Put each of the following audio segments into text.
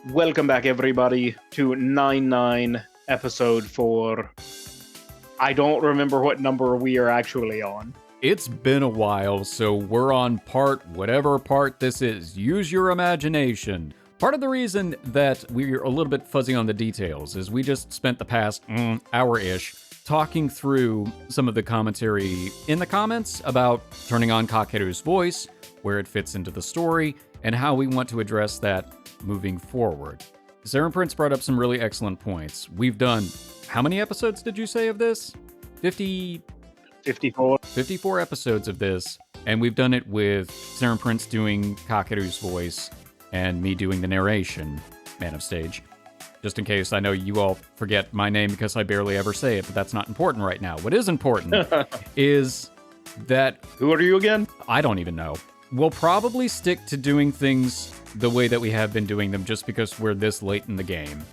Welcome back, everybody, to 99 episode 4. I don't remember what number we are actually on. It's been a while, so we're on whatever part this is. Use your imagination. Part of the reason that we're a little bit fuzzy on the details is we just spent the past hour-ish talking through some of the commentary in the comments about turning on Kakeru's voice, where it fits into the story, and how we want to address that moving forward. Sarah Prince brought up some really excellent points. We've done, how many episodes did you say of this? 54. 54 episodes of this, and we've done it with Sarah Prince doing Kakeru's voice and me doing the narration, man of stage. Just in case, I know you all forget my name because I barely ever say it, but that's not important right now. What is important is that... Who are you again? I don't even know. We'll probably stick to doing things the way that we have been doing them just because we're this late in the game.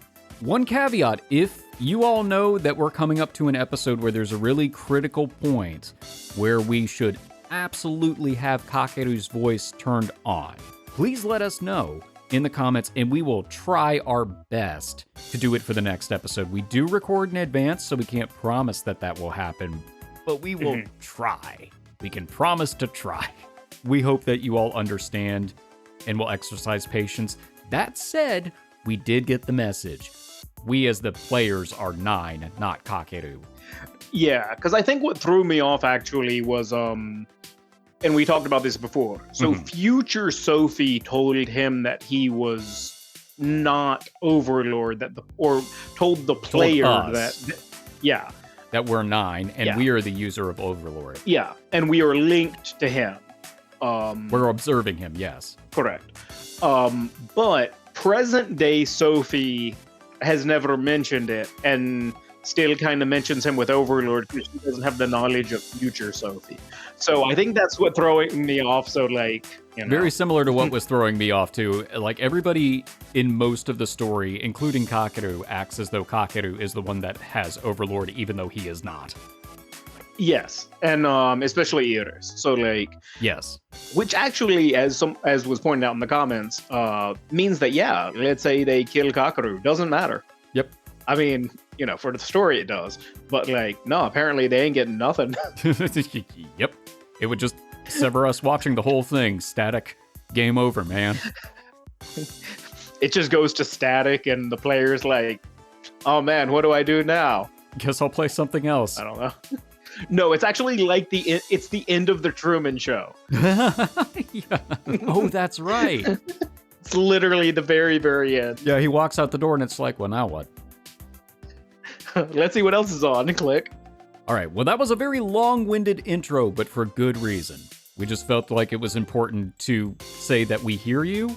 One caveat, if you all know that we're coming up to an episode where there's a really critical point where we should absolutely have Kakeru's voice turned on, please let us know in the comments and we will try our best to do it for the next episode. We do record in advance, so we can't promise that that will happen, but we will try. We can promise to try. We hope that you all understand and will exercise patience. That said, we did get the message. We as the players are 9, not Kakeru. Yeah, because I think what threw me off actually was, and we talked about this before. So future Sophie told him that he was not Overlord, or told the player that we're 9 and we are the user of Overlord. Yeah, and we are linked to him. We're observing him, yes. Correct. But present day Sophie has never mentioned it and still kind of mentions him with Overlord because she doesn't have the knowledge of future Sophie. So I think that's what throwing me off. So very similar to what was throwing me off too. Like everybody in most of the story, including Kakeru, acts as though Kakeru is the one that has Overlord, even though he is not. Yes, and especially Iris. So yes, which actually, as was pointed out in the comments, means that let's say they kill Kakeru, doesn't matter. Yep. I mean, for the story it does, but no, apparently they ain't getting nothing. Yep. It would just sever us watching the whole thing. Static. Game over, man. It just goes to static, and the player's like, "Oh man, what do I do now?" Guess I'll play something else. I don't know. No, it's actually like it's the end of the Truman Show. Yeah. Oh, that's right. It's literally the very, very end. Yeah, he walks out the door and it's like, well, now what? Let's see what else is on. Click. All right, well, that was a very long-winded intro, but for good reason. We just felt like it was important to say that we hear you,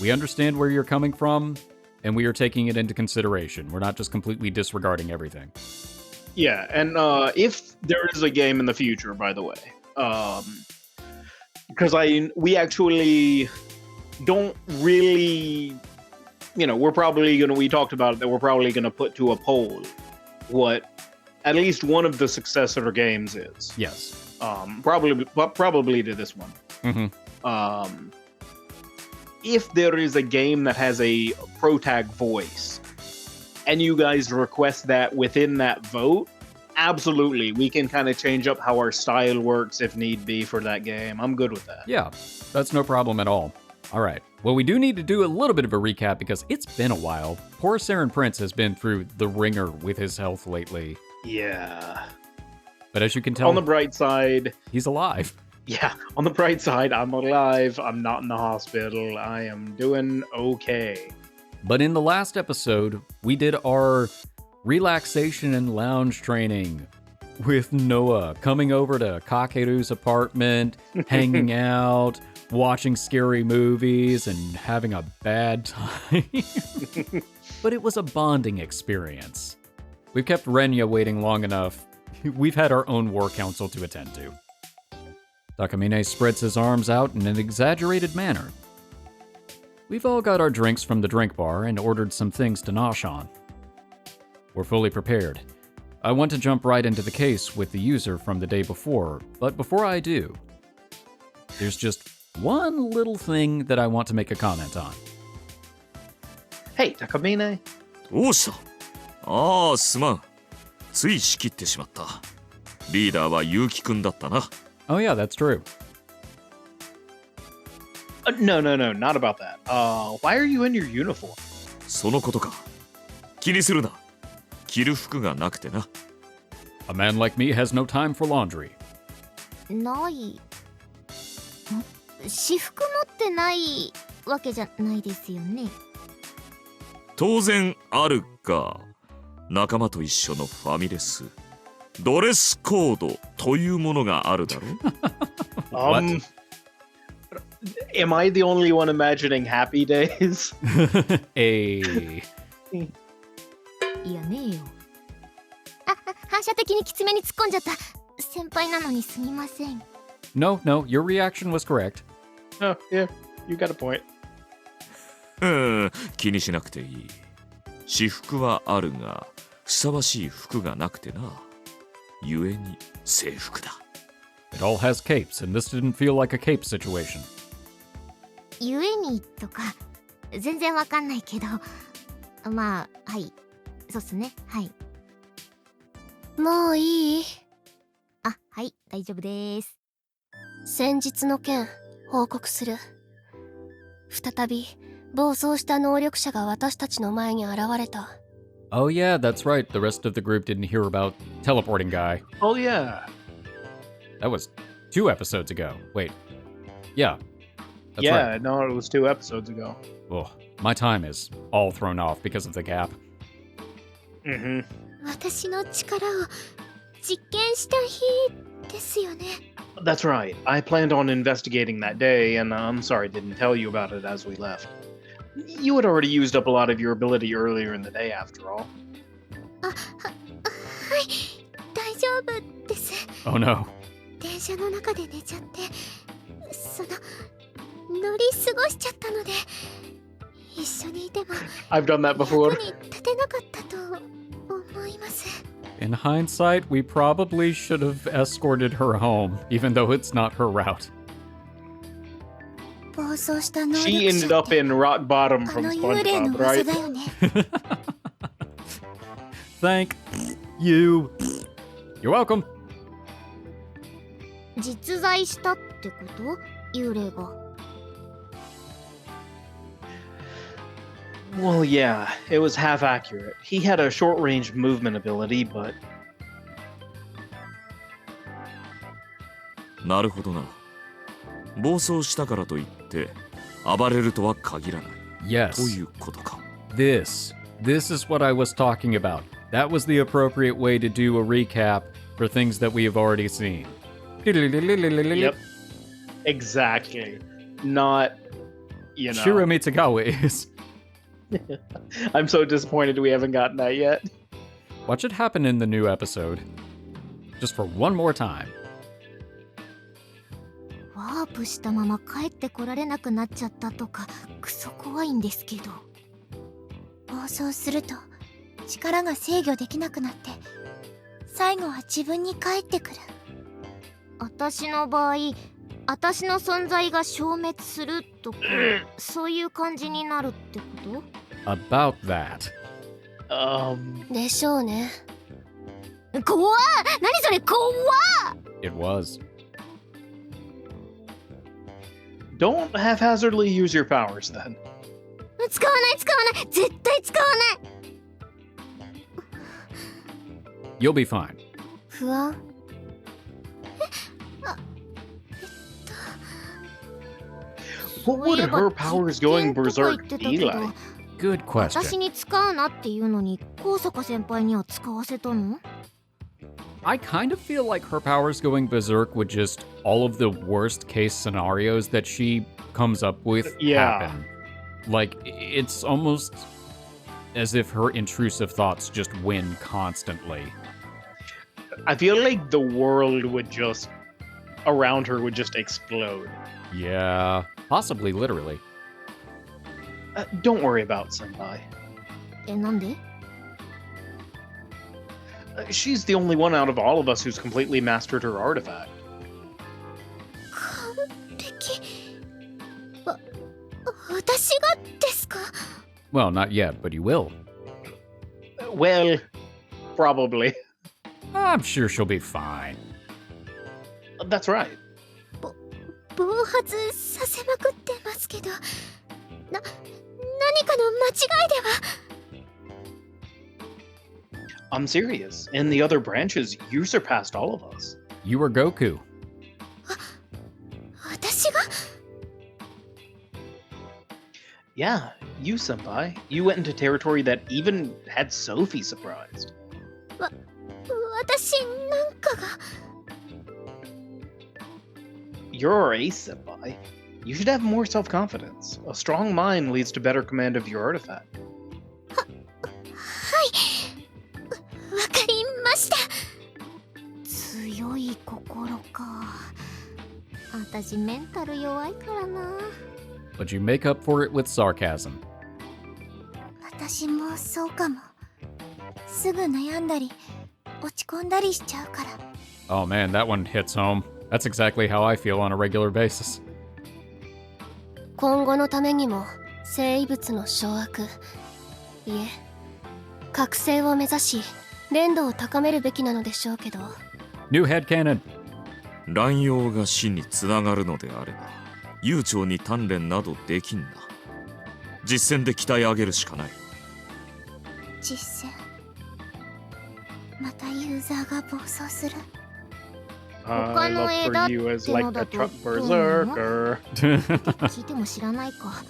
we understand where you're coming from, and we are taking it into consideration. We're not just completely disregarding everything. Yeah, and if there is a game in the future, by the way, because we actually don't really, we talked about it, that we're probably going to put to a poll what at least one of the successor games is. Yes. Probably to this one. Mm-hmm. If there is a game that has a protag voice, and you guys request that within that vote, absolutely, we can kind of change up how our style works if need be for that game. I'm good with that. Yeah, that's no problem at all. All right. Well, we do need to do a little bit of a recap because it's been a while. Poor Saren Prince has been through the ringer with his health lately. Yeah. But as you can tell, on the bright side, he's alive. Yeah, on the bright side, I'm alive. I'm not in the hospital. I am doing okay. But in the last episode, we did our relaxation and lounge training with Noah coming over to Kakeru's apartment, hanging out, watching scary movies, and having a bad time. But it was a bonding experience. We've kept Renya waiting long enough. We've had our own war council to attend to. Takamine spreads his arms out in an exaggerated manner. We've all got our drinks from the drink bar and ordered some things to nosh on. We're fully prepared. I want to jump right into the case with the user from the day before, but before I do, there's just one little thing that I want to make a comment on. Hey, Takamine. どうした？ああ、すまん。つい仕切ってしまった。リーダーは結城くんだったな。Oh, yeah, that's true. No, not about that. Why are you in your uniform? そのことか。気にするな。着る服がなくてな。A man like me has no time for laundry. ない。私服持ってないわけじゃないですよね。当然あるか。仲間と一緒のファミレス。ドレスコードというものがあるだろう。Am I the only one imagining happy days? Hey. いやねえよ。反射的にきつめに突っ込んじゃった。先輩なのにすみません。No, your reaction was correct. Oh, yeah, you got a point. 気にしなくていい。私服はあるが、ふさわしい服がなくてな。ゆえに制服だ。It all has capes, and this didn't feel like a cape situation. ゆえにとか全然わかんないけど、まあはい、そうっすね、はい。もういい？あ、はい大丈夫です。先日の件報告する。再び暴走した能力者が私たちの前に現れた。Oh, yeah, that's right. The rest of the group didn't hear about teleporting guy. Oh, yeah. That was 2 episodes ago. Wait. Yeah. That's Yeah, right. no, it was 2 episodes ago. Oh, my time is all thrown off because of the gap. Mm-hmm. 私の力を実験した日ですよね。That's right. I planned on investigating that day, and I'm sorry I didn't tell you about it as we left. You had already used up a lot of your ability earlier in the day, after all. はい、大丈夫です。Oh, no. 電車の中で寝ちゃって、乗り過ごしちゃったので、一緒にいても I've done that before. 役に立てなかったと思います。In hindsight, we probably should have escorted her home, even though it's not her route. 暴走した能力者 She ended up in rock bottom あ from の幽霊の SpongeBob, 噂 right? だよね。Thank you. You're welcome. 実在したってこと？幽霊が。Well, yeah, it was half accurate. He had a short-range movement ability, but なるほどな。暴走したからといって暴れるとは限らない。Yes. ということか。This is what I was talking about. That was the appropriate way to do a recap for things that we have already seen. yep, exactly. Not, you know. Shiro Mitsugawa is. I'm so disappointed we haven't gotten that yet. Watch it happen in the new episode. Just for one more time. ワープしたまま帰ってこられなくなっちゃったとかクソ怖いんですけど。暴走すると力が制御できなくなって最後は自分に返ってくる。私の場合、私の存在が消滅するとかそういう感じになるってこと？ About that. でしょうね。怖っ！何それ怖っ！ It was. Don't haphazardly use your powers then. 使わない絶対使わない。 You'll be fine. 不安？ What would her powers going berserk be like? Good 私 question. に使うなっていうのに高坂先輩には使わせたの？ I kind of feel like her powers going berserk would just all of the worst case scenarios that she comes up with Yeah. happen. Like, it's almost as if her intrusive thoughts just win constantly. I feel like the world would just around her would just explode. Yeah, possibly literally. Don't worry about Senpai. なんで？ She's the only one out of all of us who's completely mastered her artifact. 完璧。私がですか？ Well, not yet, but you will. Well, probably. I'm sure she'll be fine. That's right. 暴発させまくってますけど、何かの間違いでは。I'm serious. In the other branches, you surpassed all of us. You were Goku. 私が Yeah, you, senpai. You went into territory that even had Sophie surprised. 私なんかが You're our ace, senpai. You should have more self-confidence. A strong mind leads to better command of your artifact. わかりました。強い心か。私メンタル弱いからな。But you make up for it with sarcasm. 私もそうかも。すぐ悩んだり落ち込んだりしちゃうから。 Oh man, that one hits home. That's exactly how I feel on a regular basis. 今後のためにも生異物の掌握、いえ覚醒を目指し連度を高めるべきなのでしょうけど。 New headcanon. 乱用が死につながるのであれば悠長に鍛錬などできんな。実践で鍛え上げるしかない。実践。またユーザーが暴走する。 I look for you as like the truck berserker. 聞いても知らないか。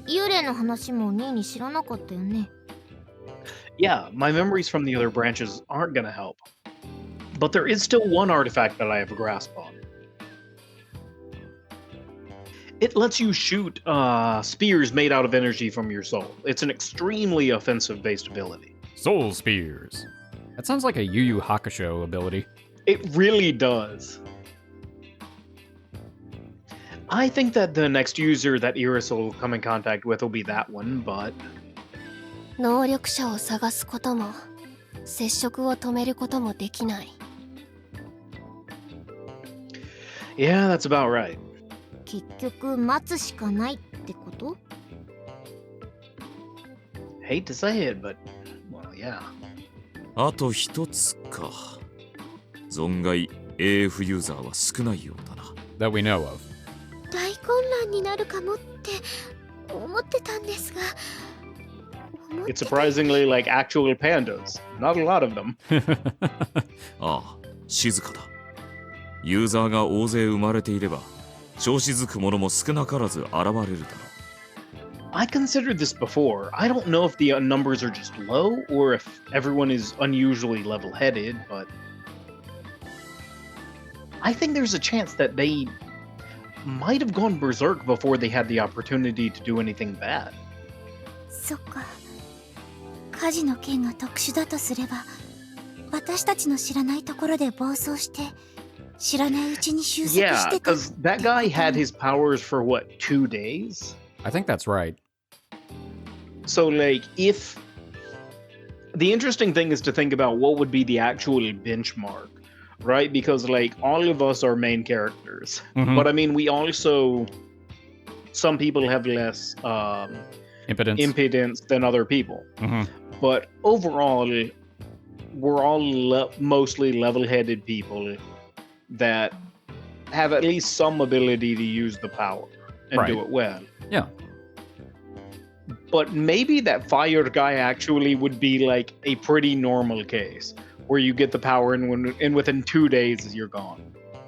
幽霊の話もニーに知らなかったよね。Yeah, my memories from the other branches aren't gonna help. But there is still one artifact that I have a grasp on. It lets you shoot spears made out of energy from your soul. It's an extremely offensive-based ability. Soul Spears. That sounds like a Yu Yu Hakusho ability. It really does. I think that the next user that Iris will come in contact with will be that one, but... 能力者を探すことも接触を止めることもできない。 Yeah, that's about right. 結局待つしかないってこと？ Hate to say it, but... well, yeah. あと一つか。存外 AF ユーザーは少ないようだな。That we know of. 大混乱になるかもって思ってたんですが。It's surprisingly like actual pandas. Not a lot of them. ああ、静かだ。ユーザーが大勢生まれていれば、調子づく者も少なからず現れるだろう。I considered this before. I don't know if the numbers are just low or if everyone is unusually level-headed, but I think there's a chance that they might have gone berserk before they had the opportunity to do anything bad. そっか。火事の件が特殊だとすれば、私たちの知らないところで暴走して、知らないうちに収束 Yeah, してた。 because that guy had his powers for what, 2 days? I think that's right. So, like, if the interesting thing is to think about what would be the actual benchmark, right? Because, like, all of us are main characters, Mhm. but I mean, we also, some people have less Impotence. impedance than other people, Mhm. but overall, we're all mostly level-headed people that have at least some ability to use the power and do Right. it well. Yeah. But maybe that fire guy actually would be like a pretty normal case where you get the power and within 2 days you're gone.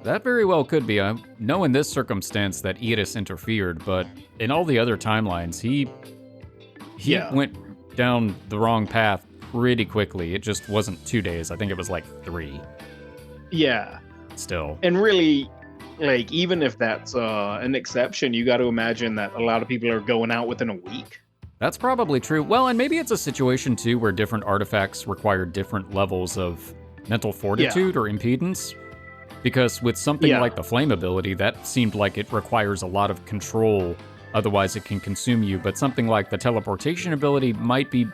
That very well could be. I know in this circumstance that Iris interfered, but in all the other timelines, he Yeah. went down the wrong path pretty quickly. It just wasn't 2 days. I think it was like 3 Yeah. still. And really, like, even if that's an exception, you got to imagine that a lot of people are going out within a week. That's probably true. Well, and maybe it's a situation too where different artifacts require different levels of mental fortitude or impedance. Because with something Yeah. like the flame ability, that seemed like it requires a lot of control, otherwise it can consume you. But something like the teleportation ability might be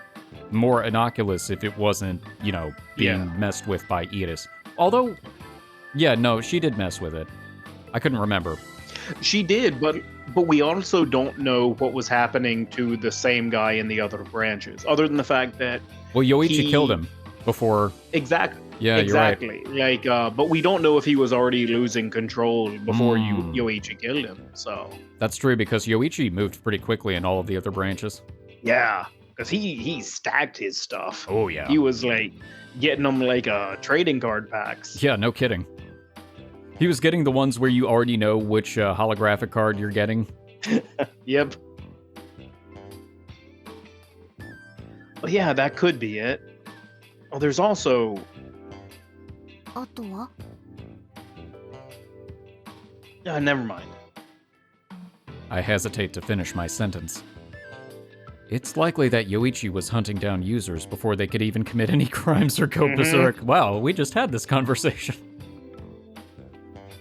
more innocuous if it wasn't, you know, being Yeah. messed with by Iris. Although, yeah, no, she did mess with it. I couldn't remember. She did, but but we also don't know what was happening to the same guy in the other branches, other than the fact that Well, Yoichi killed him before. exactly. Yeah, exactly. you're right. Like, but we don't know if he was already losing control before Mm. Yoichi killed him. So That's true because Yoichi moved pretty quickly in all of the other branches. yeah, because he stacked his stuff. Oh, yeah. He was like getting them like trading card packs. Yeah, no kidding. He was getting the ones where you already know which holographic card you're getting. Yep. Well, yeah, that could be it. Oh, there's also あとは never mind. I hesitate to finish my sentence. It's likely that Yoichi was hunting down users before they could even commit any crimes or go berserk. Wow, we just had this conversation.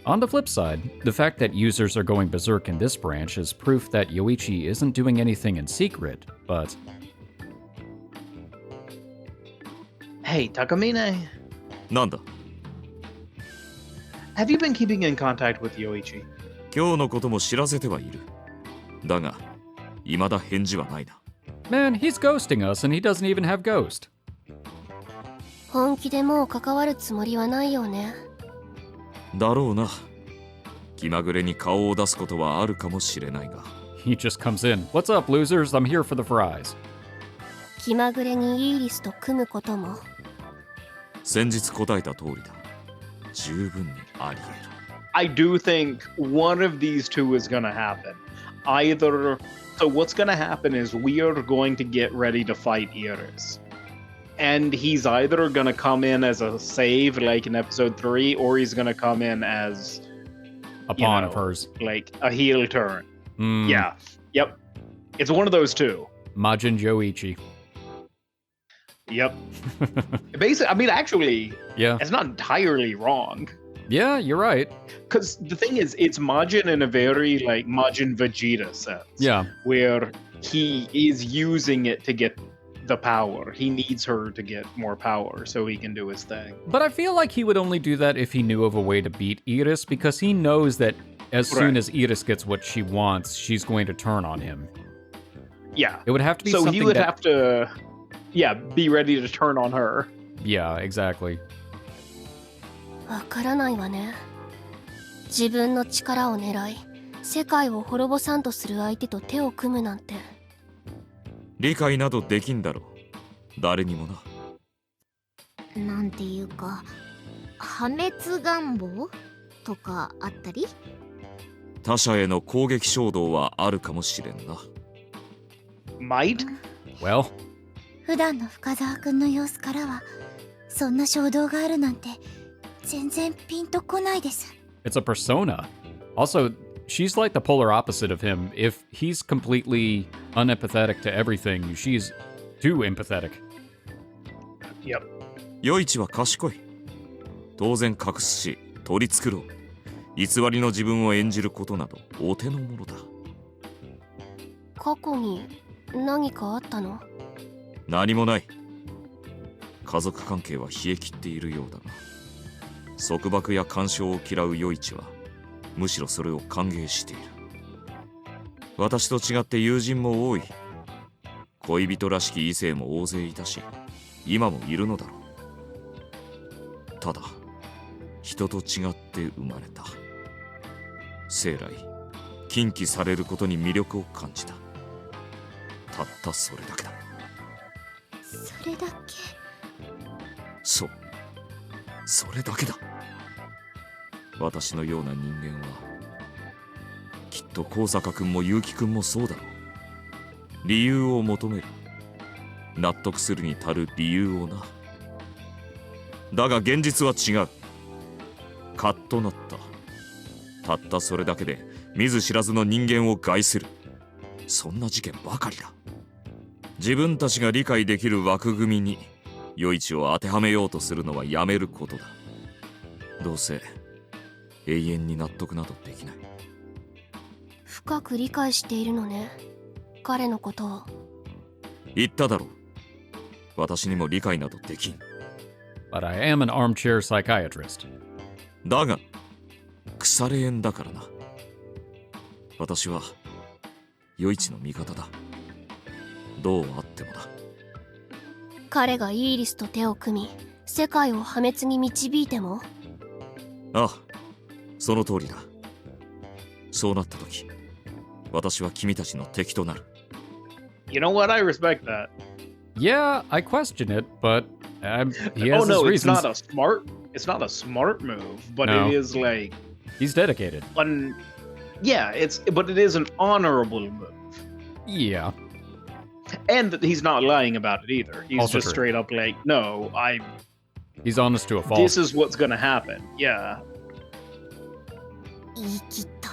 On the flip side, the fact that users are going berserk in this branch is proof that Yoichi isn't doing anything in secret, but... Hey, Takamine, なんだ have you been keeping in contact with Yoichi? 今日のことも知らせてはいる。だが、未だ返事はないな。 Man, he's ghosting us and he doesn't even have Ghost. 本気でもう関わるつもりはないよね。だろうな。気まぐれに顔を出すことはあるかもしれないが。 He just comes in. What's up, losers? I'm here for the fries. 気まぐれにイーリスと組むことも。先日答えた通りだ。十分にあり得る。 I do think one of these two is going to happen. Either, so what's going to happen is we are going to get ready to fight Iris. And he's either going to come in as a save, like in episode 3, or he's going to come in as A pawn of hers. like a heel turn. Mm, Yeah. Yep. It's one of those two. Majin Yoichi. Yep. Basically, I mean, actually, Yeah. it's not entirely wrong. Yeah, you're right. Because the thing is, it's Majin in a very, like, Majin Vegeta sense. Yeah. Where he is using it to get the power. He needs her to get more power so he can do his thing. But I feel like he would only do that if he knew of a way to beat Iris, because he knows that as soon Right. as Iris gets what she wants, she's going to turn on him. Yeah. It would have to be So something he would that... have to, yeah, be ready to turn on her. Yeah, exactly. わからないわね。自分の力を狙い、世界を滅ぼさんとする相手と手を組むなんて。理解などできんだろう。誰にもな。なんていうか破滅願望とかあったり。他者への攻撃衝動はあるかもしれんな。Might? Well, 普段の深澤くんの様子からはそんな衝動があるなんて全然ピンとこないです。 it's a persona. Also, she's like the polar opposite of him. If he's completely unempathetic to everything, she's too empathetic. Yep. 余市は賢い。当然隠すし、取り繕う。偽りの自分を演じることなどお手の物だ。過去に何かあったの？何もない。家族関係は冷え切っているようだが、束縛や干渉を嫌う余市はむしろそれを歓迎している。私と違って友人も多い。恋人らしき異性も大勢いたし、今もいるのだろう。ただ人と違って生まれた。生来禁忌されることに魅力を感じた。たったそれだけだ。それだけ。そう、それだけだ。私のような人間はきっと高坂君も結城君もそうだろう。理由を求める。納得するに足る理由をな。だが現実は違う。カッとなった。たったそれだけで見ず知らずの人間を害する。そんな事件ばかりだ。自分たちが理解できる枠組みに余市を当てはめようとするのはやめることだ。どうせ永遠に納得などできない。深く理解しているのね。彼のことを。言っただろう。私にも理解などできん。 But I am an armchair psychiatrist. だが腐れ縁だからな。私は余一の味方だ。どうあってもだ。彼がイーリスと手を組み世界を破滅に導いても。ああ、その通りだ。そうなった時、私は君たちの敵となる。 You know what? I respect that. Yeah, I question it, but he Oh has his no, it's reasons. not a smart. It's not a smart move, but No. it is like He's dedicated. yeah, but it is an honorable move. Yeah. And he's not lying about it either. He's Also just true. straight up like, no, He's honest to a fault. this is what's gonna happen. Yeah, 言い切った。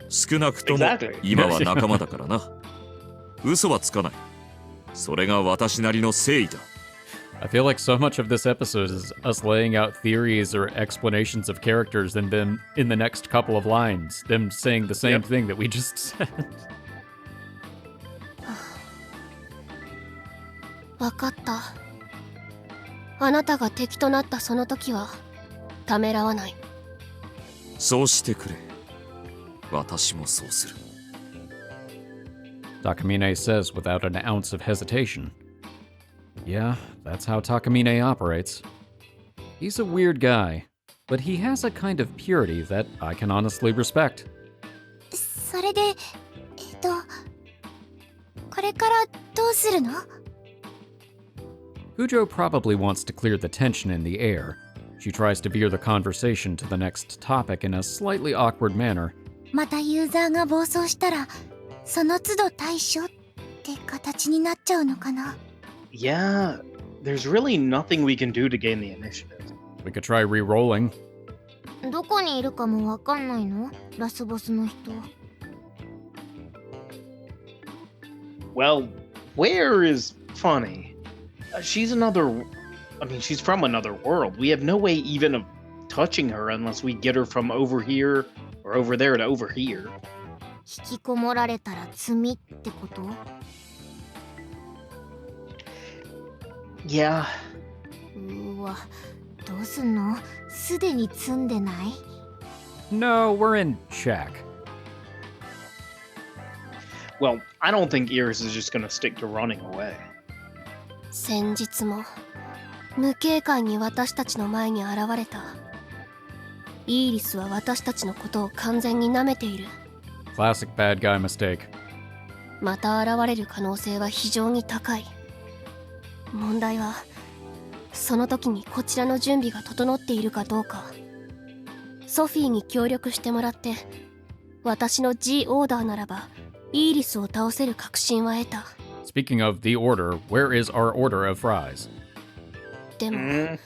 少なくとも exactly. 今は仲間だからな。嘘はつかない。それが私なりの誠意だ。I feel like so much of this episode is us laying out theories or explanations of characters, and then in the next couple of lines, them saying the same Yep. thing that we just said. わかった。あなたが敵となったその時はためらわない。そうしてくれ。私もそうする。Takamine says without an ounce of hesitation. Yeah, that's how Takamine operates. He's a weird guy, but he has a kind of purity that I can honestly respect. それで、これからどうするの？ Fujo probably wants to clear the tension in the air. She tries to veer the conversation to the next topic in a slightly awkward manner. またユーザーが暴走したら、その都度対処って形になっちゃうのかな？ Yeah, there's really nothing we can do to gain the initiative. We could try re-rolling. どこにいるかもわかんないの？ラスボスの人。Well, where is funny? She's she's from another world. We have no way even of touching her unless we get her from over here or over there to over here. 引きこもられたら罪ってこと？ Yeah. うわ、どうすんの？すでに積んでない？ No, we're in check. Well, I don't think Iris is just gonna stick to running away. 先日も無警戒に私たちの前に現れた。イーリスは私たちのことを完全に舐めている。 Classic bad guy mistake. また現れる可能性は非常に高い。問題はその時にこちらの準備が整っているかどうか。ソフィーに協力してもらって私の G オーダーならばイーリスを倒せる確信は得た。 Speaking of the order, where is our order of fries? でも、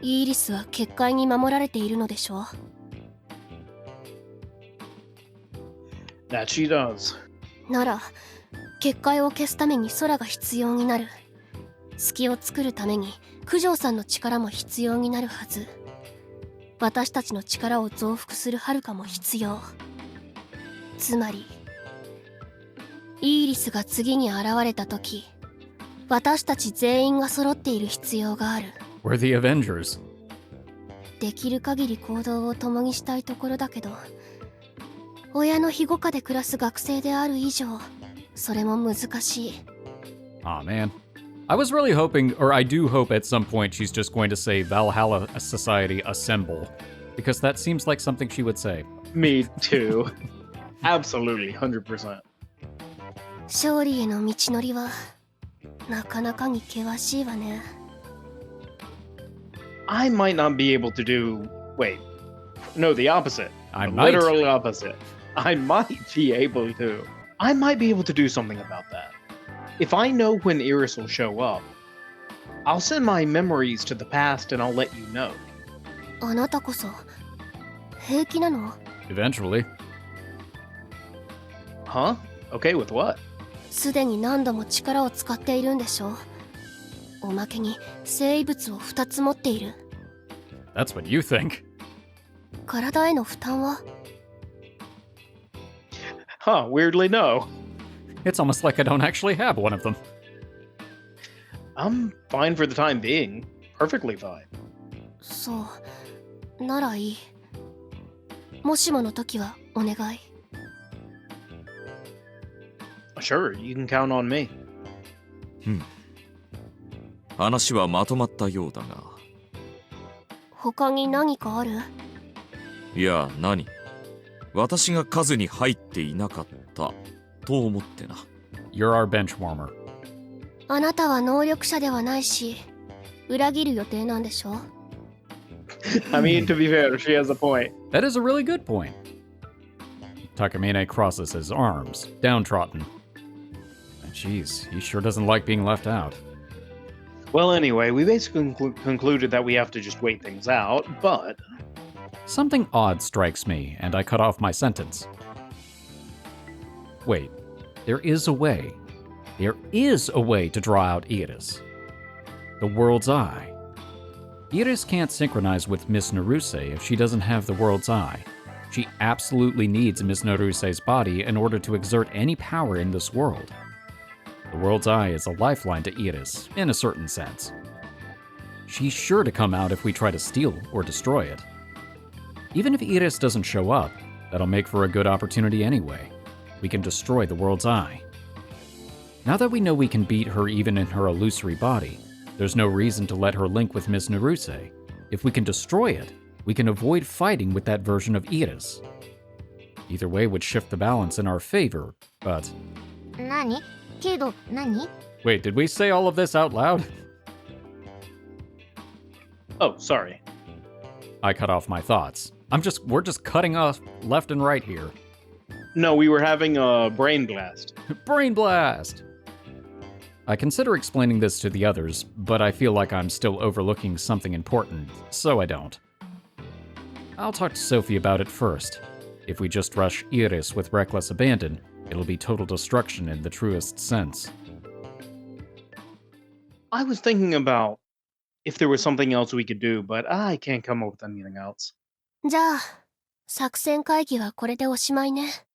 イーリスは結界に守られているのでしょう。 That she does. なら結界を消すために空が必要になる。隙を作るために九条さんの力も必要になるはず。私たちの力を増幅する遥かも必要。つまりイーリスが次に現れた時、私たち全員が揃っている必要がある。 We're the Avengers. できる限り行動を共にしたいところだけど、親の庇護下で暮らす学生である以上、それも難しい。 Aw, man. I was really hoping, or I do hope at some point she's just going to say Valhalla Society assemble, because that seems like something she would say. Me too. Absolutely, 100%. 勝利への道のりはなかなかに険しいわね。 I might not be able to do. Wait. No, the opposite. I The might. literal opposite. I might be able to. I might be able to do something about that. If I know when Iris will show up, I'll send my memories to the past and I'll let you know. あなたこそ平気なの？ Eventually. Huh? Okay, with what? すでに何度も力を使っているんでしょ。おまけに生物を2つ持っている。 That's what you think. 体への負担は？ Huh, weirdly, no. It's almost like I don't actually have one of them. I'm fine for the time being. Perfectly fine. そう。ならいい。もしもの時はお願い。Sure, you can count on me. 話はまとまったようだが。他に何かある？いや、何？私が数に入っていなかったと思ってな。You're our bench warmer. あなたは能力者ではないし、裏切る予定なんでしょ？ I mean, to be fair, she has a point. That is a really good point. Takamine crosses his arms, downtrodden. Jeez, he sure doesn't like being left out. Well, anyway, we basically concluded that we have to just wait things out, but... Something odd strikes me, and I cut off my sentence. Wait, there is a way. There is a way to draw out Iris. The World's Eye. Iris can't synchronize with Miss Naruse if she doesn't have the World's Eye. She absolutely needs Miss Naruse's body in order to exert any power in this world. The World's Eye is a lifeline to Iris, in a certain sense. She's sure to come out if we try to steal or destroy it. Even if Iris doesn't show up, that'll make for a good opportunity anyway. We can destroy the World's Eye. Now that we know we can beat her even in her illusory body, there's no reason to let her link with Miss Naruse. If we can destroy it, we can avoid fighting with that version of Iris. Either way would shift the balance in our favor, but... 何？けど何？ Wait, did we say all of this out loud? Oh, sorry. I cut off my thoughts. We're just cutting off left and right here. No, we were having a brain blast. Brain blast! I consider explaining this to the others, but I feel like I'm still overlooking something important, so I don't. I'll talk to Sophie about it first. If we just rush Iris with reckless abandon, it'll be total destruction in the truest sense. I was thinking about if there was something else we could do, but I can't come up with anything else. じゃあ、作戦会議はこれでおしまいね。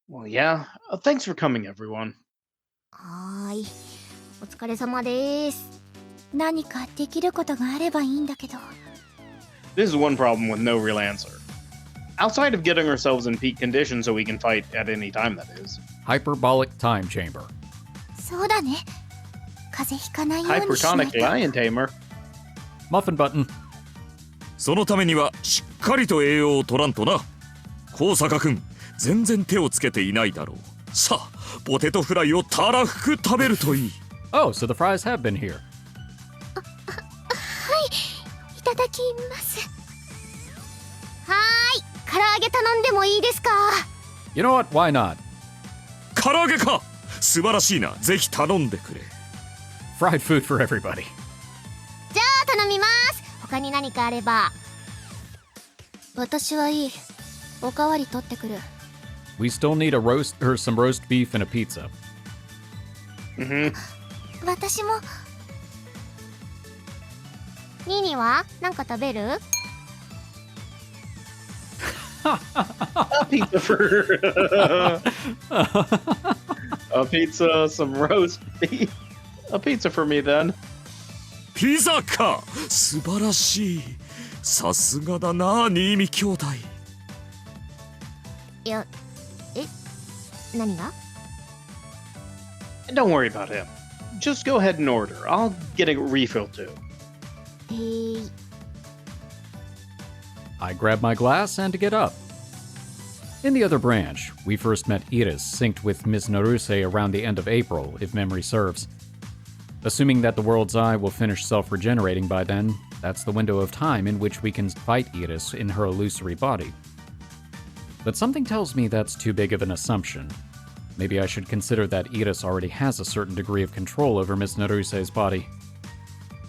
Well, yeah. Thanks for coming, everyone. はーい。お疲れ様です。何かできることがあればいいんだけど。This is one problem with no real answer. Outside of getting ourselves in peak condition so we can fight at any time, that is. Hyperbolic time chamber. そうだね。風邪ひかないようにしない Hypertonic と。 Lion Tamer. Muffin button. そのためにはしっかりと栄養を取らんとな。高坂くん、全然手をつけていないだろう。さあ、ポテトフライをたらふく食べるといい。Oh, so the fries have been here. いただきます。はーい。唐揚げ頼んでもいいですか？ You know what? Why not? 唐揚げか。素晴らしいな。ぜひ頼んでくれ。Fried food for everybody. じゃあ頼みます。他に何かあれば。私はいい。おかわり取ってくる。We still need some roast beef and a pizza. Mm-hmm. 私も。ニーニーは何か食べる？ A pizza for... a pizza, some roast beef. A pizza for me, then. ピザか。素晴らしい。さすがだな、新見兄弟。いや、何が？ Don't worry about him. Just go ahead and order. I'll get a refill, too. I grab my glass and get up. In the other branch, we first met Iris synced with Miss Naruse around the end of April, if memory serves. Assuming that the World's Eye will finish self-regenerating by then, that's the window of time in which we can fight Iris in her illusory body. But something tells me that's too big of an assumption. Maybe I should consider that Iris already has a certain degree of control over Miss Naruse's body.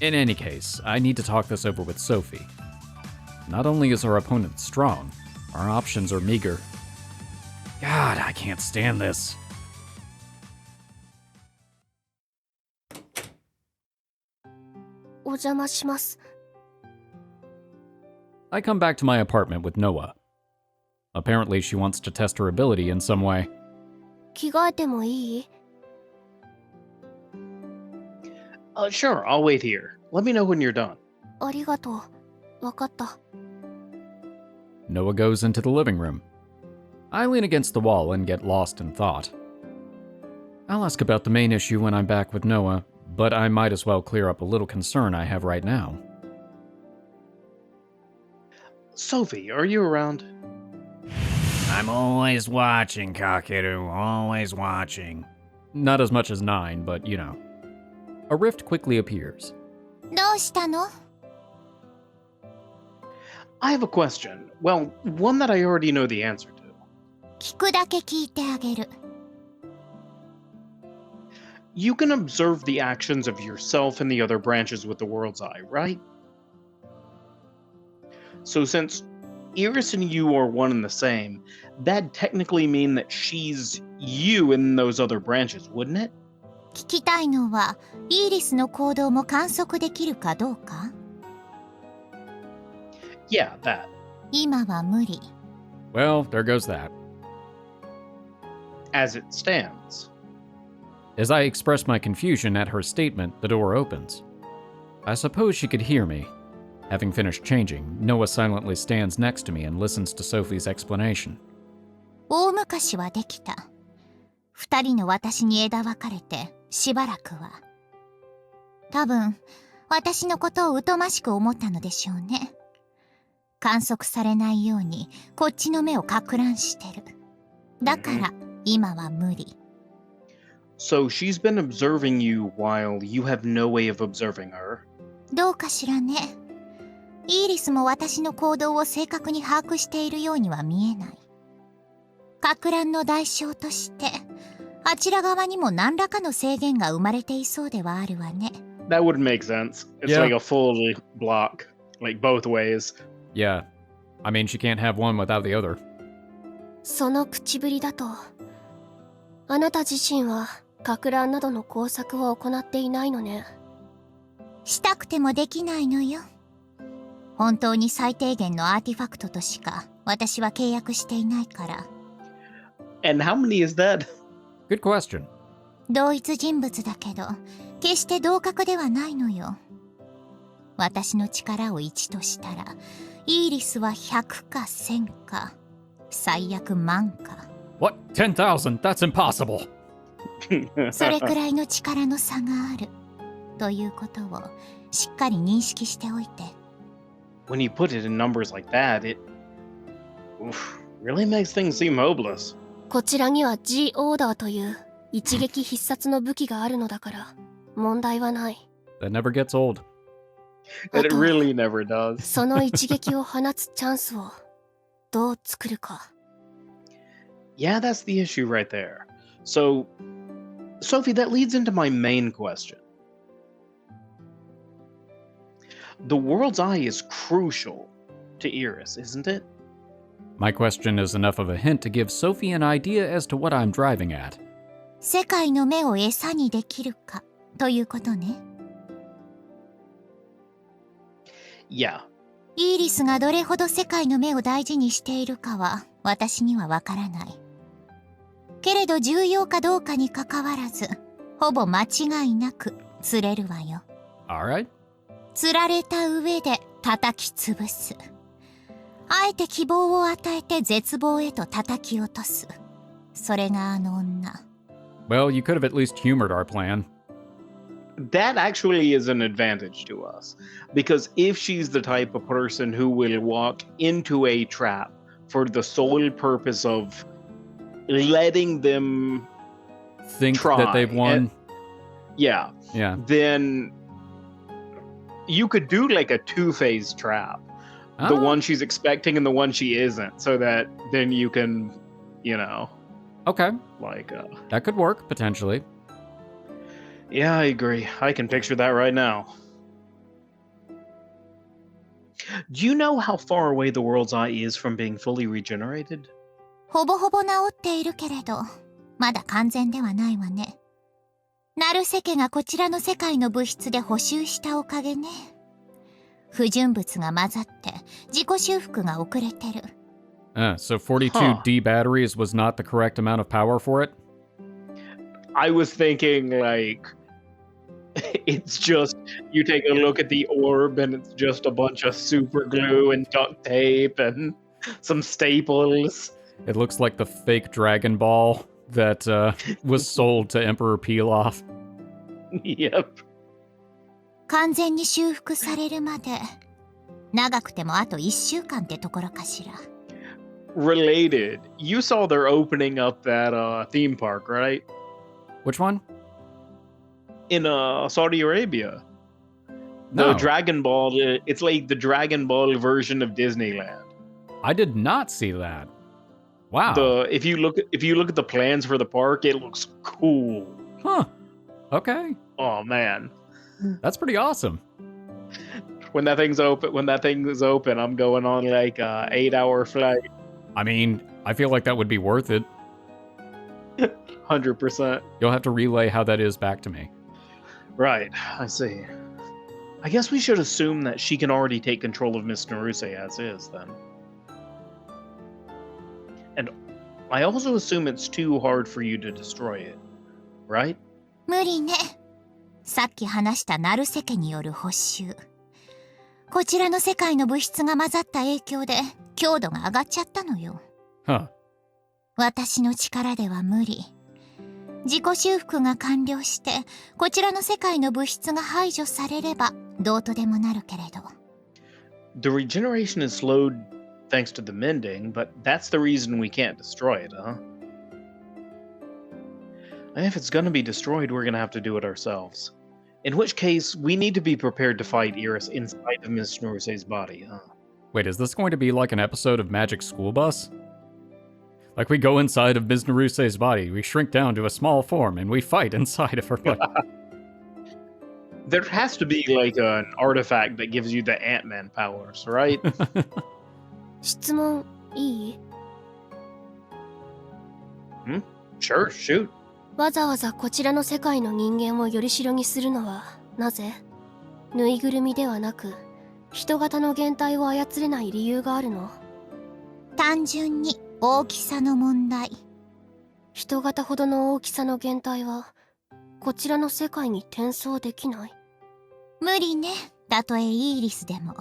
In any case, I need to talk this over with Sophie. Not only is our opponent strong, our options are meager. God, I can't stand this. I come back to my apartment with Noa. Apparently, she wants to test her ability in some way. 着替えてもいい？ Sure, I'll wait here. Let me know when you're done. ありがとう。わかった。 Noa goes into the living room. I lean against the wall and get lost in thought. I'll ask about the main issue when I'm back with Noah, but I might as well clear up a little concern I have right now. Sophie, are you around? I'm always watching, Kakeru, always watching. Not as much as 9, but you know. A rift quickly appears. どうしたの？ I have a question. Well, one that I already know the answer to. 聞くだけ聞いてあげる。 You can observe the actions of yourself and the other branches with the world's eye, right? So since Iris and you are one and the same, that'd technically mean that she's you in those other branches, wouldn't it? 聞きたいのは、イーリスの行動も観測できるかどうか？ Yeah, that. 今は無理。 Well, there goes that. As it stands. As I express my confusion at her statement, the door opens. I suppose she could hear me. Having finished changing, Noah silently stands next to me and listens to Sophie's explanation. 大昔はできた。二人の私に枝分かれてしばらくは。多分、私のことを疎ましく思ったのでしょうね。観測されないようにこっちの目をか乱してる。だから今は無理。So she's been observing you while you have no way of observing her. どうかしらね。イーリスも私の行動を正確に把握しているようには見えない。か乱の代償として、あちら側にも何らかの制限が生まれていそうではあるわね。That would make sense. It's Yeah. like a full block, like both ways. Yeah. I mean, she can't have one without the other. その口ぶりだと、あなた自身はか乱などの工作を行っていないのね。したくてもできないのよ。本当に最低限のアーティファクトとしか私は契約していないから。And how many is that? Good question. 同一人物だけど、決して同格ではないのよ。私の力を1としたら、イーリスは100か1000か、最悪万か。What? 10,000? That's impossible. それくらいの力の差がある。ということをしっかり認識しておいて。When you put it in numbers like that, it really makes things seem hopeless. こちらには G オーダーという一撃必殺の武器があるのだから問題はない。That never gets old. That it really never does. その一撃を放つチャンスをどう作るか。Yeah, that's the issue right there. So, Sophie, that leads into my main question. The world's eye is crucial to Iris, isn't it? My question is enough of a hint to give Sophie an idea as to what I'm driving at. 世界の目を餌にできるかということね。Yeah. イーリスがどれほど世界の目を大事にしているかは私にはわからない。けれど重要かどうかにかかわらず、ほぼ間違いなく釣れるわよ。Alright. 釣られた上で叩き潰す。あえて希望を与えて絶望へと叩き落とす。それがあの女。Well, you could have at least humored our plan. That actually is an advantage to us. Because if she's the type of person who will walk into a trap for the sole purpose of letting them Think try, that they've won. Yeah. Then you could do like a two-phase trap. The one she's expecting and the one she isn't. So that then you can, Okay. like... That could work, potentially. Yeah, I agree. I can picture that right now. Do you know how far away the world's eye is from being fully regenerated? ほぼほぼ治っているけれど、まだ完全ではないわね。ナルセ家がこちらの世界の物質で補修したおかげね。不純物が混ざって自己修復が遅れてる。So 42D batteries was not the correct amount of power for it? I was thinking like it's just you take a look at the orb and it's just a bunch of super glue and duct tape and some staples. It looks like the fake Dragon Ball that was sold to Emperor Pilaf. Yep. 完全に修復されるまで長くてもあと1週間ってところかしら。 Related, you saw they're opening up that theme park, right? Which one? In Saudi Arabia. No. The Dragon Ball, it's like the Dragon Ball version of Disneyland. I did not see that. Wow. If you look at the plans for the park, it looks cool. Huh. Okay. Oh man. That's pretty awesome. When that thing is open, I'm going on like a 8-hour flight. I mean, I feel like that would be worth it. 100%. You'll have to relay how that is back to me. Right, I see. I guess we should assume that she can already take control of Miss Naruse as is, then. And I also assume it's too hard for you to destroy it, right? 無理ね。さっき話したナルセ家による補修。こちらの世界の物質が混ざった影響で強度が上がっちゃったのよ。Huh. 私の力では無理。自己修復が完了してこちらの世界の物質が排除されればどうとでもなるけれど。 The regeneration is slowed thanks to the mending, but that's the reason we can't destroy it, huh? And if it's gonna be destroyed, we're gonna have to do it ourselves. In which case, we need to be prepared to fight Iris inside of Miss Naruse's body, huh? Wait, is this going to be like an episode of Magic School Bus? Like we go inside of Ms. Naruse's body, we shrink down to a small form, and we fight inside of her body. There has to be like an artifact that gives you the Ant-Man powers, right? 質問いい？ Sure, shoot. わざわざこちらの世界の人間をよりしろにするのはなぜ？ぬいぐるみではなく人型の原体を操れない理由があるの？単純に大きさの問題。人型ほどの大きさの原体はこちらの世界に転送できない？無理ね。たとえイーリスでも。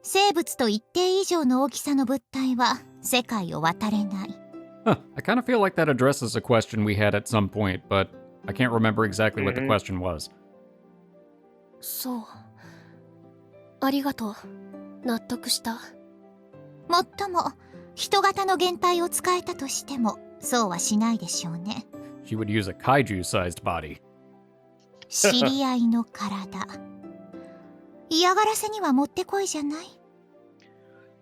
生物と一定以上の大きさの物体は世界を渡れない。Huh, I kind of feel like that addresses a question we had at some point, but I can't remember exactly what the question was. そう。ありがとう。納得した。もっとも人型の原体を使えたとしてもそうはしないでしょうね。 She would use a kaiju-sized body. 知り合いの体。嫌がらせにはもってこいじゃない。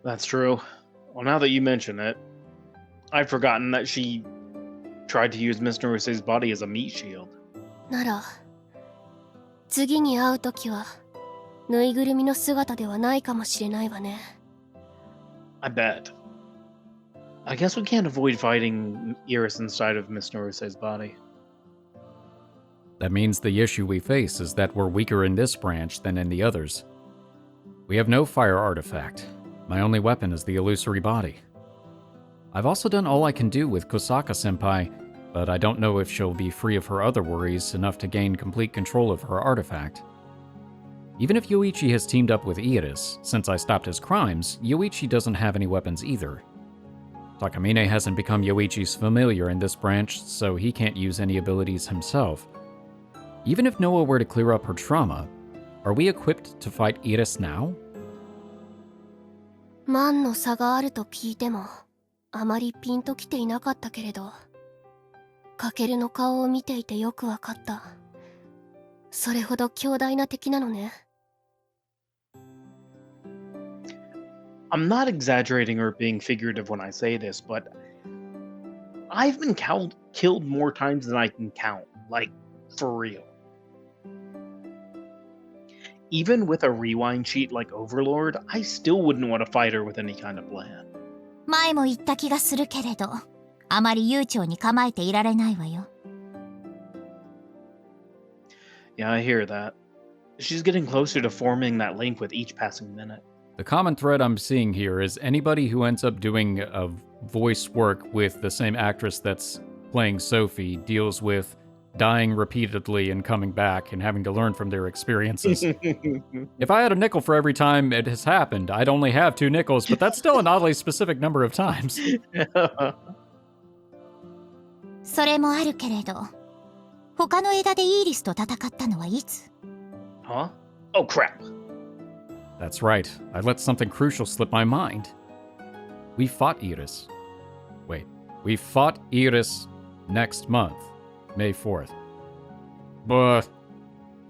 That's true. Well, now that you mention it, I've forgotten that she tried to use Miss Naruse's body as a meat shield. なら次に会うときはぬいぐるみの姿ではないかもしれないわね。 I bet. I guess we can't avoid fighting Iris inside of Miss Naruse's body. That means the issue we face is that we're weaker in this branch than in the others. We have no fire artifact. My only weapon is the illusory body. I've also done all I can do with Kosaka-senpai, but I don't know if she'll be free of her other worries enough to gain complete control of her artifact. Even if Yoichi has teamed up with Iris, since I stopped his crimes, Yoichi doesn't have any weapons either. Takamine hasn't become Yoichi's familiar in this branch, so he can't use any abilities himself. Even if Noa were to clear up her trauma, are we equipped to fight Iris now? 万の差があると聞いてもあまりピンときていなかったけれど、カケルの顔を見ていてよくわかった。それほど強大な敵なのね。I'm not exaggerating or being figurative when I say this, but I've been killed more times than I can count. Like, for real. Even with a rewind cheat like Overlord, I still wouldn't want to fight her with any kind of plan. 前も言った気がするけれど、あまり悠長に構えていられないわよ。Yeah, I hear that. She's getting closer to forming that link with each passing minute. The common thread I'm seeing here is anybody who ends up doing a voice work with the same actress that's playing Sophie deals with dying repeatedly and coming back and having to learn from their experiences. If I had a nickel for every time it has happened, I'd only have 2 nickels, but that's still an oddly specific number of times. それもあるけれど、他の枝でイーリスと戦ったのはいつ？ Huh? Oh crap. That's right. I let something crucial slip my mind. We fought Iris. Wait, we fought Iris next month, May 4th. But,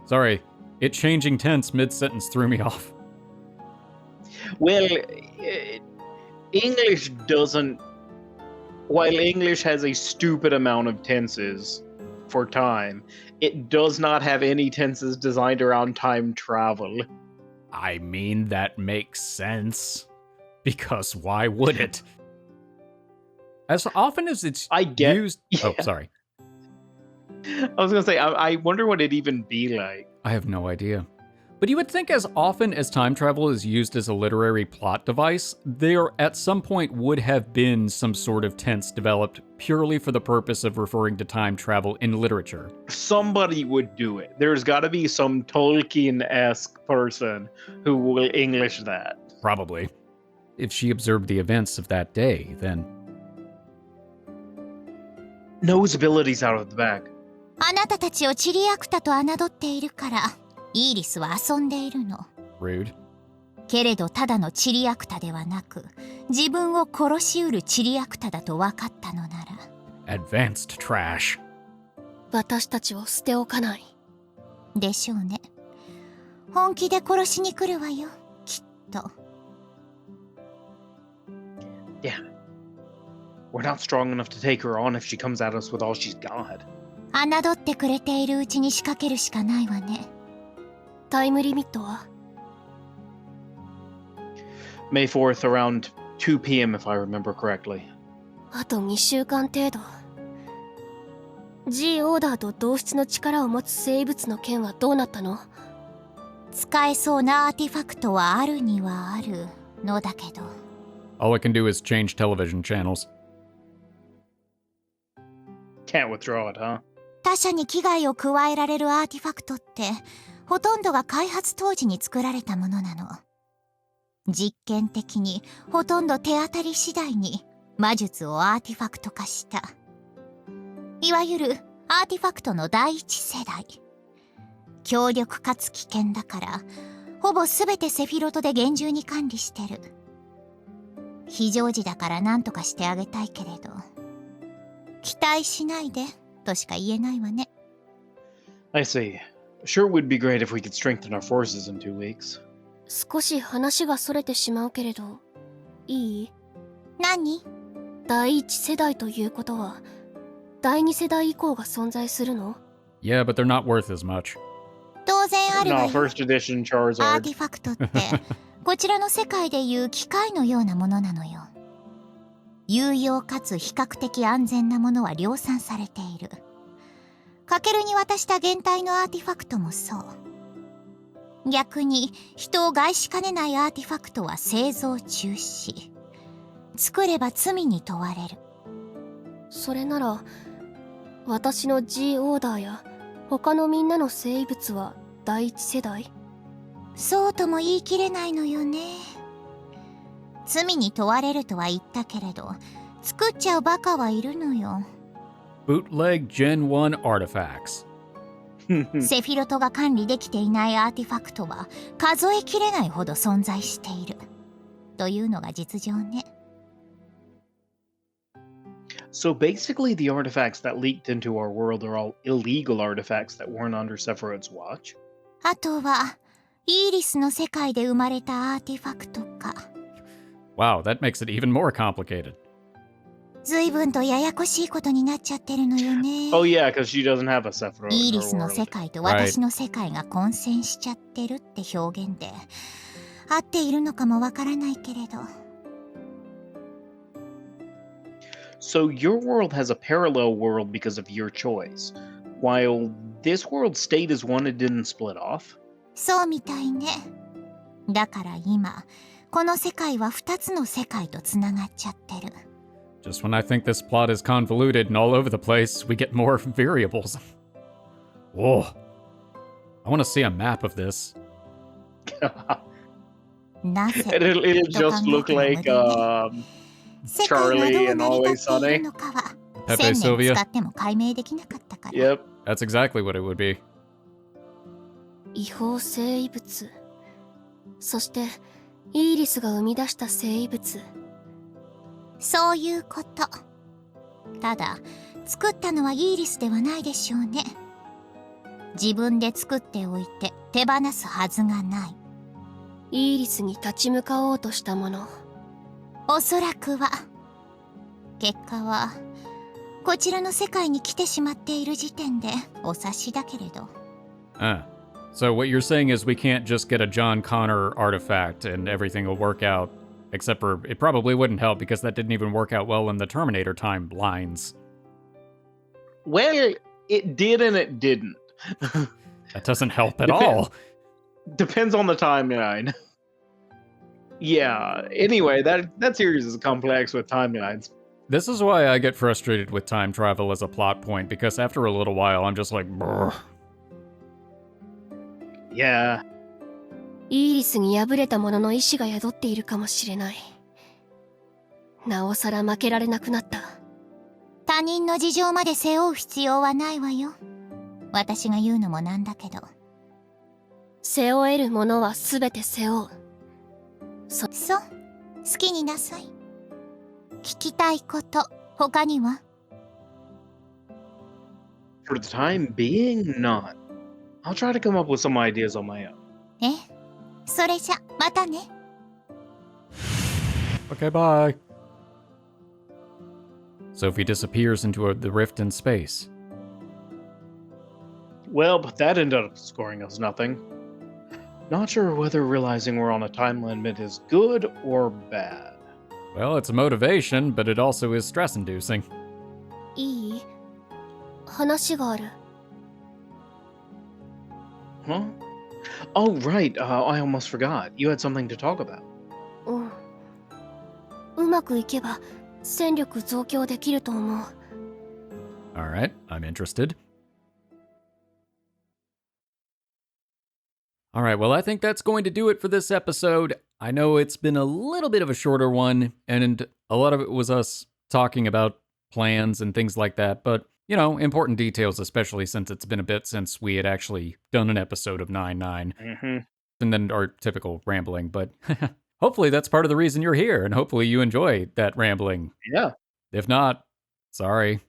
sorry, it changing tense mid-sentence threw me off. Well, English doesn't. While English has a stupid amount of tenses for time, it does not have any tenses designed around time travel. I mean, that makes sense. Because why would it? As often as it's used... Yeah. Oh, sorry. I was gonna say, I wonder what it'd even be like. I have no idea. But you would think as often as time travel is used as a literary plot device, there at some point would have been some sort of tense developed purely for the purpose of referring to time travel in literature. Somebody would do it. There's gotta be some Tolkien-esque person who will English that. Probably. If she observed the events of that day, then... Knows abilities out of the bag. あなたたちをチリアクタと侮っているから、イーリスは遊んでいるの。Rude. けれどただのチリアクタではなく、自分を殺しうるチリアクタだと分かったのなら。Advanced trash. 私たちを捨て置かない。でしょうね。本気で殺しに来るわよ、きっと。Yeah. We're not strong enough to take her on if she comes at us with all she's got. 侮ってくれているうちに仕掛けるしかないわね。タイムリミットは？ May 4th around 2 p.m. if I remember correctly. あと2週間程度。G オーダーと同質の力を持つ生物の件はどうなったの？使えそうなアーティファクトはあるにはあるのだけど。All I can do is change television channels. Can't withdraw it, huh? 他者に危害を加えられるアーティファクトってほとんどが開発当時に作られたものなの。実験的にほとんど手当たり次第に魔術をアーティファクト化した。いわゆるアーティファクトの第一世代。強力かつ危険だからほぼ全てセフィロトで厳重に管理してる。非常時だから何とかしてあげたいけれど、期待しないでとしか言えないわね。I see. Sure would be great if we could strengthen our forces in 2 weeks. 少し話がそれてしまうけれど、いい？何？第一世代ということは、第二世代以降が存在するの？ Yeah, but they're not worth as much. 当然あるわ No, よ。 first edition アー Charizard. ティファクトってこちらの世界でいう機械のようなものなのよ。有用かつ比較的安全なものは量産されている。カケルに渡した原体のアーティファクトもそう。逆に人を害しかねないアーティファクトは製造中止。作れば罪に問われる。それなら、私の G オーダーや他のみんなの生物は第一世代？そうとも言い切れないのよね。罪に問われるとは言ったけれど、作っちゃうバカはいるのよ。Bootleg Gen 1 artifacts. セフィロトが管理できていないアーティファクトは数えきれないほど存在している。というのが実情ね。So basically, the artifacts that leaked into our world are all illegal artifacts that weren't under Sephiroth's watch. あとは、イーリスの世界で生まれたアーティファクトか。Wow, that makes it even more complicated. 随分とややこしいことになっちゃってるのよね。Oh yeah, because she doesn't have a Sephiroth イー in リ her スの世 world. 界と私の世界が混戦しちゃってるって表現で、合っているのかもわからないけれど。So your world has a parallel world because of your choice, while this world stayed as one and didn't split off. そうみたいね。だから今、この世界は2つの世界とつながっちゃってる。Just when I think this plot is convoluted and all over the place, we get more variables. Whoa. I want to see a map of this. なぜ It'll just look like 世界がどう Charlie and 成り Always 立ってい Sunny. るのかは Pepe 1000年 Sylvia? 使っても解明できなかったから。 Yep. That's exactly what it would be. 違法生異物。そしてイーリスが生み出した生異物。そういうこと。ただ、作ったのはイーリスではないでしょうね。自分で作っておいて手放すはずがない。イーリスに立ち向かおうとしたもの。おそらくは。結果は、こちらの世界に来てしまっている時点でお察しだけれど。So what you're saying is we can't just get a John Connor artifact and everything will work out, except for it probably wouldn't help because that didn't even work out well in the Terminator timelines. Well, it did and it didn't. That doesn't help at all. Depends on the timeline. Yeah. Anyway, that series is complex with timelines. This is why I get frustrated with time travel as a plot point, because after a little while I'm just like, brr. Yeah. イーリスに敗れた者の意志が宿っているかもしれない。なおさら負けられなくなった。他人の事情まで背負う必要はないわよ。私が言うのもなんだけど。背負えるものは全て背負う。そう、好きになさい。聞きたいこと、他には？ For the time being, not. I'll try to come up with some ideas on my own. え、それじゃ、またね。Okay, bye. Sophie disappears into the rift in space. Well, but that ended up scoring us nothing. Not sure whether realizing we're on a time limit is good or bad. Well, it's a motivation, but it also is stress-inducing. いい？話がある。Huh? Oh, right. I almost forgot. You had something to talk about. うん。うまくいけば戦力増強できると思う。Alright, I'm interested. Alright, well, I think that's going to do it for this episode. I know it's been a little bit of a shorter one, and a lot of it was us talking about plans and things like that, but, you know, important details, especially since it's been a bit since we had actually done an episode of 9-9. Mm-hmm. And then our typical rambling, but hopefully that's part of the reason you're here, and hopefully you enjoy that rambling. Yeah. If not, sorry.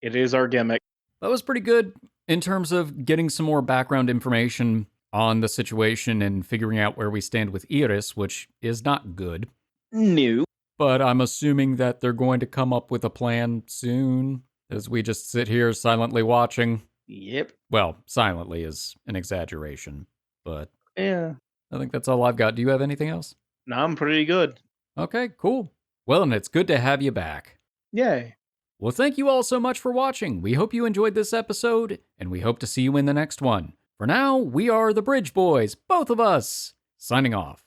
It is our gimmick. That was pretty good in terms of getting some more background information on the situation and figuring out where we stand with Iris, which is not good. New. But I'm assuming that they're going to come up with a plan soon, as we just sit here silently watching. Yep. Well, silently is an exaggeration, but Yeah. I think that's all I've got. Do you have anything else? No, I'm pretty good. Okay, cool. Well, and it's good to have you back. Yay. Well, thank you all so much for watching. We hope you enjoyed this episode, and we hope to see you in the next one. For now, we are the Bridge Boys, both of us, signing off.